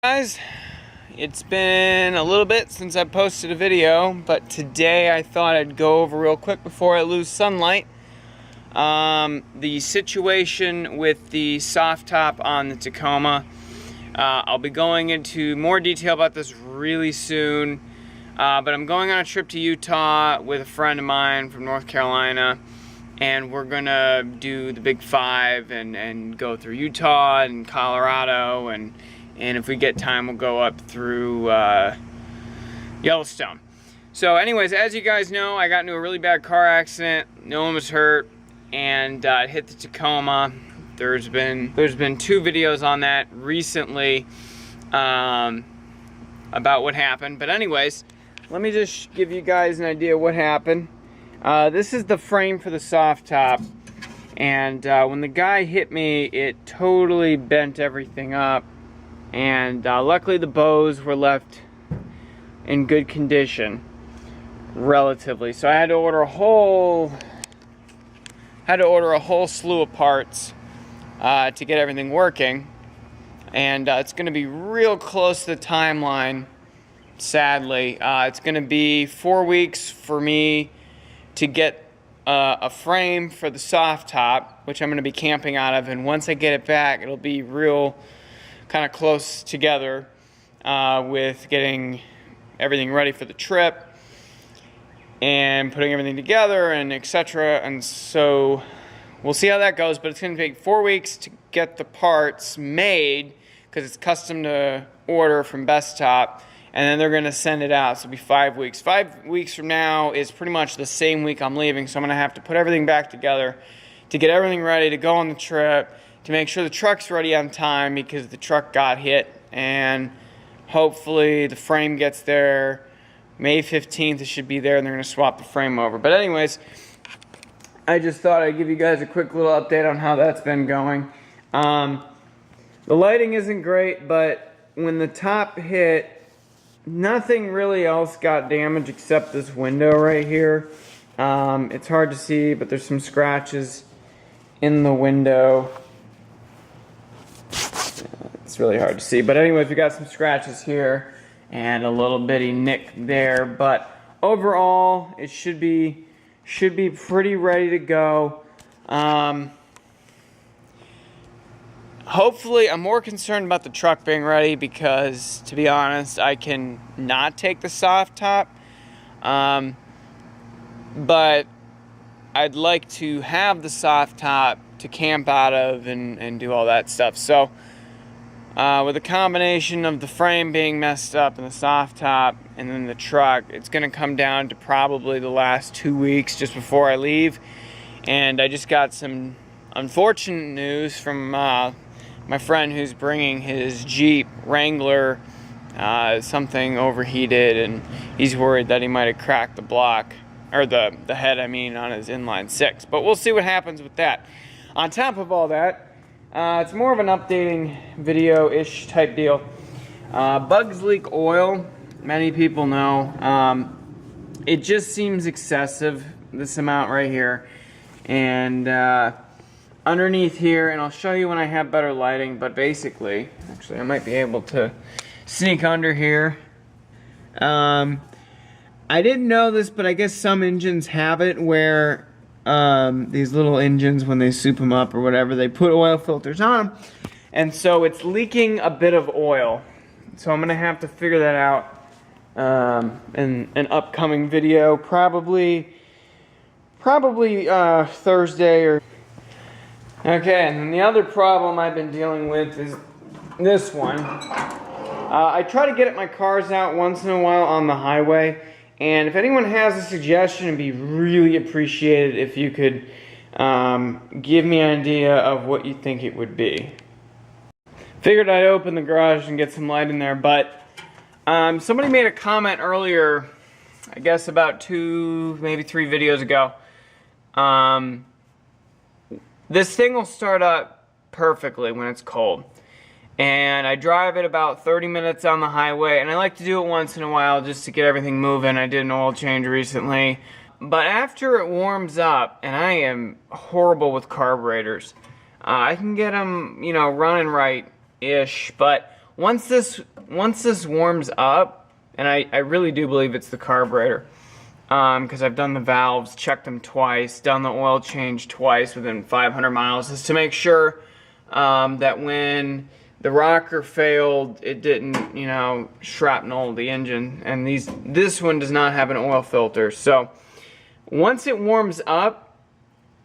Guys, it's been a little bit since I posted a video, but today I thought I'd go over real quick before I lose sunlight the situation with the soft top on the Tacoma. I'll be going into more detail about this really soon, but I'm going on a trip to Utah with a friend of mine from North Carolina, and we're gonna do the Big Five and go through Utah and Colorado, and if we get time, we'll go up through Yellowstone. So anyways, as you guys know, I got into a really bad car accident. No one was hurt, and it hit the Tacoma. There's been 2 videos on that recently about what happened. But anyways, let me just give you guys an idea what happened. This is the frame for the soft top, and when the guy hit me, it totally bent everything up. And luckily the bows were left in good condition, relatively. So I had to order a whole slew of parts to get everything working. And it's going to be real close to the timeline, sadly. It's going to be 4 weeks for me to get a frame for the soft top, which I'm going to be camping out of. And once I get it back, it'll be real kind of close together with getting everything ready for the trip and putting everything together and etc. And so we'll see how that goes, but it's going to take 4 weeks to get the parts made because it's custom to order from Bestop, and then they're going to send it out. So it'll be 5 weeks. 5 weeks from now is pretty much the same week I'm leaving, so I'm going to have to put everything back together to get everything ready to go on the trip, to make sure the truck's ready on time because the truck got hit, and hopefully the frame gets there May 15th. It should be there, and they're going to swap the frame over. But anyways, I just thought I'd give you guys a quick little update on how that's been going. The lighting isn't great, but when the top hit, nothing really else got damaged except this window right here. It's hard to see, but there's some scratches in the window. It's really hard to see, but anyways, we got some scratches here and a little bitty nick there, but overall it should be pretty ready to go. Hopefully, I'm more concerned about the truck being ready because, to be honest, I can not take the soft top, but I'd like to have the soft top to camp out of and do all that stuff. So with a combination of the frame being messed up and the soft top and then the truck, it's going to come down to probably the last 2 weeks just before I leave. And I just got some unfortunate news from my friend who's bringing his Jeep Wrangler. Something overheated, and he's worried that he might have cracked the block, or the head, I mean, on his inline 6. But we'll see what happens with that. On top of all that, it's more of an updating video-ish type deal. Bugs leak oil, many people know. It just seems excessive, this amount right here. And underneath here, and I'll show you when I have better lighting, but basically, actually I might be able to sneak under here. I didn't know this, but I guess some engines have it where these little engines, when they soup them up or whatever, they put oil filters on them, and so it's leaking a bit of oil. So I'm gonna have to figure that out in an upcoming video, probably Thursday or. Okay, and then the other problem I've been dealing with is this one. I try to get my cars out once in a while on the highway. And if anyone has a suggestion, it'd be really appreciated if you could give me an idea of what you think it would be. Figured I'd open the garage and get some light in there, but somebody made a comment earlier, I guess about 2, maybe 3 videos ago. This thing will start up perfectly when it's cold. And I drive it about 30 minutes on the highway, and I like to do it once in a while just to get everything moving. I did an oil change recently. But after it warms up, and I am horrible with carburetors, I can get them, you know, running right-ish, but once this once this warms up, and I really do believe it's the carburetor, because I've done the valves, checked them twice, done the oil change twice within 500 miles, is to make sure that when the rocker failed, it didn't, you know, shrapnel the engine. And this one does not have an oil filter. So once it warms up,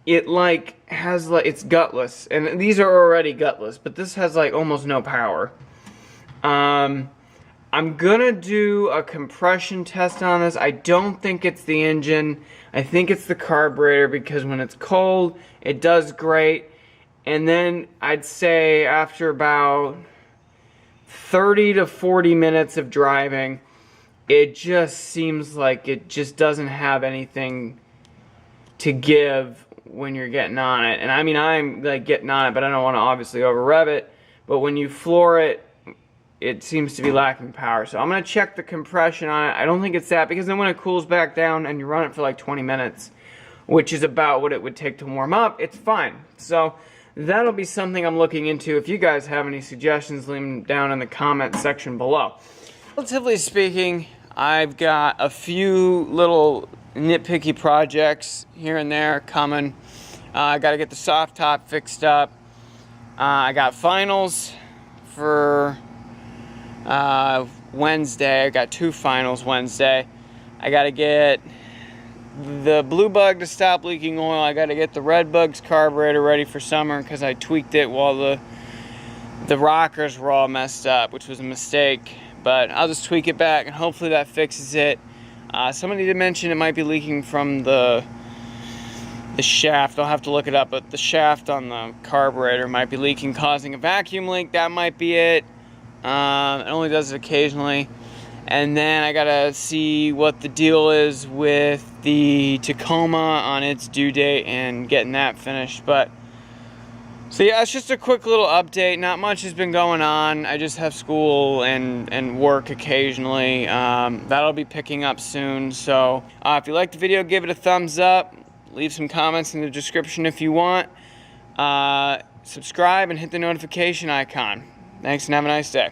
it like has like, it's gutless, and these are already gutless, but this has like almost no power. I'm gonna do a compression test on this. I don't think it's the engine. I think it's the carburetor, because when it's cold, it does great. And then I'd say after about 30 to 40 minutes of driving, it just seems like it just doesn't have anything to give when you're getting on it. And I mean, I'm like getting on it, but I don't want to obviously over rev it. But when you floor it, it seems to be lacking power. So I'm going to check the compression on it. I don't think it's that, because then when it cools back down and you run it for like 20 minutes, which is about what it would take to warm up, it's fine. So that'll be something I'm looking into. If you guys have any suggestions, leave them down in the comment section below. Relatively speaking, I've got a few little nitpicky projects here and there coming. I got to get the soft top fixed up. I got finals for Wednesday. I got 2 finals Wednesday. I got to get the blue bug to stop leaking oil. I got to get the red bug's carburetor ready for summer, because I tweaked it while the rockers were all messed up, which was a mistake. But I'll just tweak it back, and hopefully that fixes it. Somebody did mention it might be leaking from the shaft. I'll have to look it up, but the shaft on the carburetor might be leaking, causing a vacuum leak. That might be it. It only does it occasionally. And then I gotta see what the deal is with the Tacoma on its due date and getting that finished. But so yeah, it's just a quick little update. Not much has been going on. I just have school and work occasionally. That'll be picking up soon. So if you liked the video, give it a thumbs up. Leave some comments in the description if you want. Subscribe and hit the notification icon. Thanks, and have a nice day.